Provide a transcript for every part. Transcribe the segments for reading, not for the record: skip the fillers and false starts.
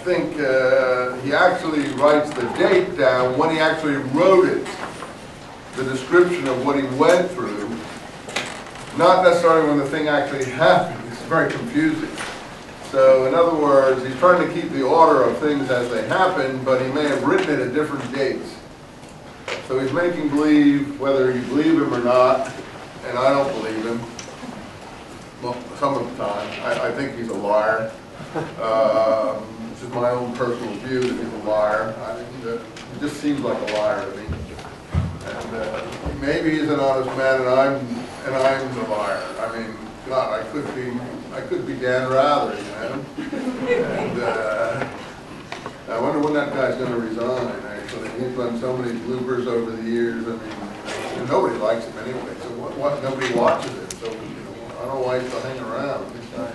think he actually writes the date down when he actually wrote it, the description of what he went through, not necessarily when the thing actually happened. It's very confusing. So in other words, he's trying to keep the order of things as they happen, but he may have written it at different dates. So he's making believe, whether you believe him or not, and I don't believe him, well, some of the time. I think he's a liar. This is my own personal view that he's a liar. He just seems like a liar to me. And maybe he's an honest man, and I'm the liar. I mean, God, I could be Dan Rather, you know. And I wonder when that guy's going to resign. Actually, he's done so many bloopers over the years. I mean, nobody likes him anyway. So what? Nobody watches him. So I don't know why he's still hanging around. These guys.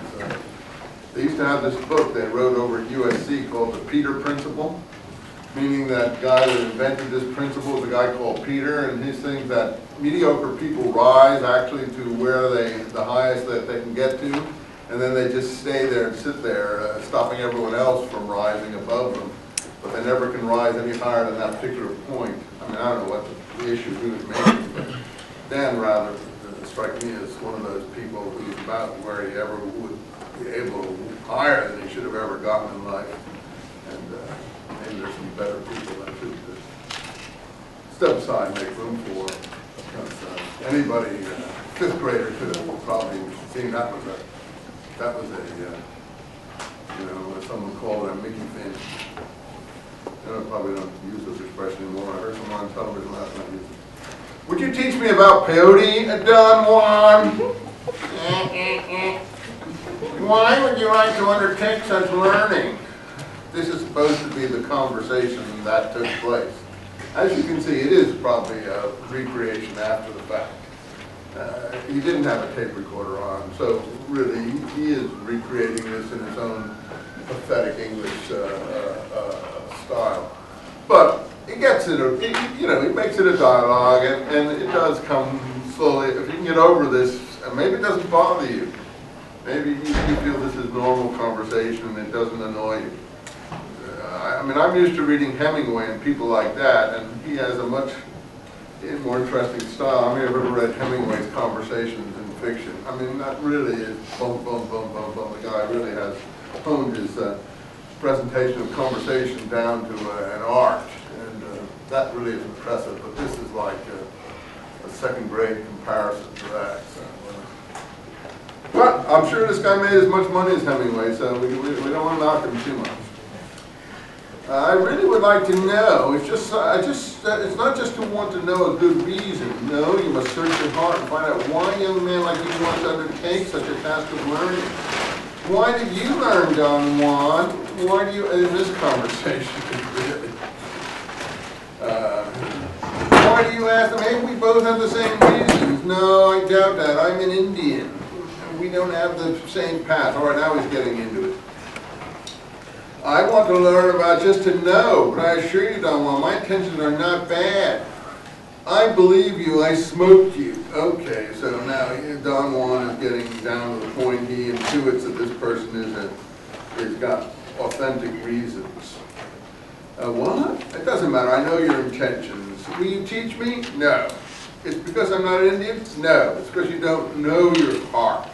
They used to have this book they wrote over at USC called the Peter Principle, meaning that guy that invented this principle is a guy called Peter, and he thinks that mediocre people rise actually to where the highest that they can get to, and then they just stay there and sit there, stopping everyone else from rising above them. But they never can rise any higher than that particular point. I mean, I don't know what the issue he was making, but Dan Rather strikes me as one of those people who's about where he ever would be able to higher than he should have ever gotten in life. And maybe there's some better people that should step aside and make room for. Because anybody, fifth grader could have probably seen that was a you know, someone called it a Mickey Finn. I probably don't use this expression anymore. I heard someone on television last night use it. Would you teach me about peyote, Don Juan? Why would you like to undertake such learning? This is supposed to be the conversation that took place. As you can see, it is probably a recreation after the fact. He didn't have a tape recorder on, so really he is recreating this in his own pathetic English style. But he gets it, you know, he makes it a dialogue, and it does come slowly. If you can get over this, and maybe it doesn't bother you. Maybe you feel this is normal conversation and it doesn't annoy you. I mean, I'm used to reading Hemingway and people like that, and he has a much more interesting style. I mean, I've ever read Hemingway's conversations in fiction. I mean, that really is boom, boom, boom, boom, boom. The guy really has honed his presentation of conversation down to an art, and that really is impressive. But this is like a second-grade comparison to that. So, but I'm sure this guy made as much money as Hemingway, so we don't want to knock him too much. I really would like to know. It's not just to want to know a good reason. No, you must search your heart and find out why a young man like you wants to undertake such a task of learning. Why did you learn, Don Juan? Why do you, in this conversation, really? Why do you ask them? Maybe we both have the same reasons. No, I doubt that. I'm an Indian. We don't have the same path. All right, now he's getting into it. I want to learn about just to know, but I assure you, Don Juan, my intentions are not bad. I believe you, I smoked you. Okay, so now Don Juan is getting down to the point. He intuits that this person is got authentic reasons. What? It doesn't matter. I know your intentions. Will you teach me? No. It's because I'm not Indian? No. It's because you don't know your heart.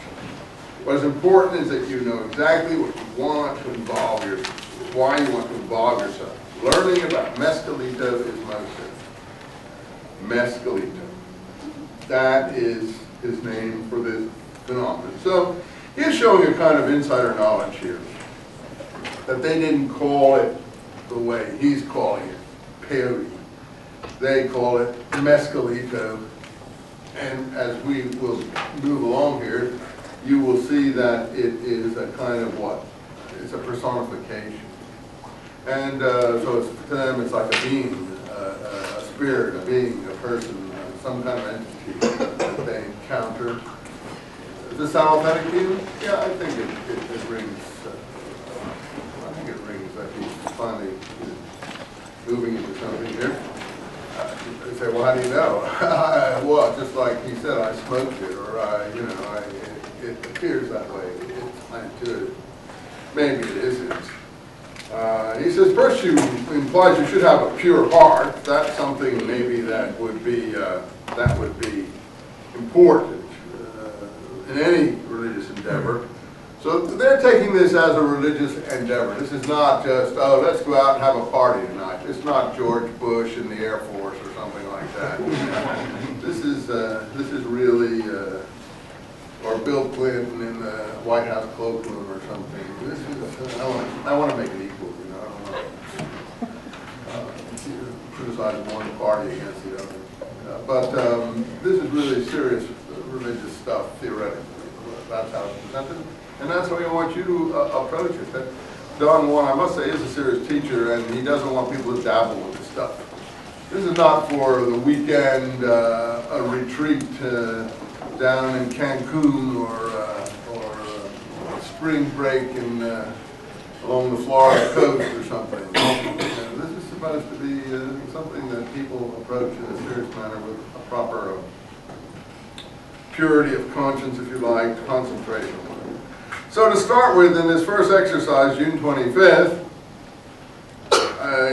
What is important is that you know exactly what you want to involve yourself, why you want to involve yourself. Learning about mescalito is motive. Mescalito. That is his name for this phenomenon. So he's showing a kind of insider knowledge here, that they didn't call it the way he's calling it, peyote. They call it mescalito. And as we will move along here, you will see that it is a kind of what? It's a personification. And so it's, to them it's like a being, a spirit, a being, a person, some kind of entity that they encounter. Does this sound authentic to you? Yeah, I think it rings. I think it rings that he's finally moving into something here. They say, well, how do you know? Well, just like he said, I smoked it, or it appears that way. I intuitive. Maybe it isn't. He says, first you implies you should have a pure heart. That's something maybe that would be important in any religious endeavor. So they're taking this as a religious endeavor. This is not just, oh, let's go out and have a party tonight. It's not George Bush in the Air Force or something like that. This is really, or Bill Clinton in the White House cloakroom or something. This is, I want to make it equal, you know. I don't want to criticize one party against the other. But this is really serious religious stuff, theoretically. That's how it's presented. And that's how we want you to approach it. But Don Juan, I must say, is a serious teacher, and he doesn't want people to dabble with this stuff. This is not for the weekend, a retreat down in Cancun or spring break along the Florida coast or something. This is supposed to be something that people approach in a serious manner with a proper purity of conscience, if you like, concentration. So to start with, in this first exercise, June 25th,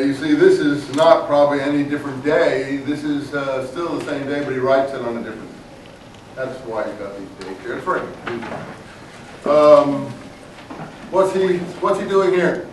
you see this is not probably any different day. This is still the same day, but he writes it on a different day. That's why you got these dates here. It's free. What's he doing here?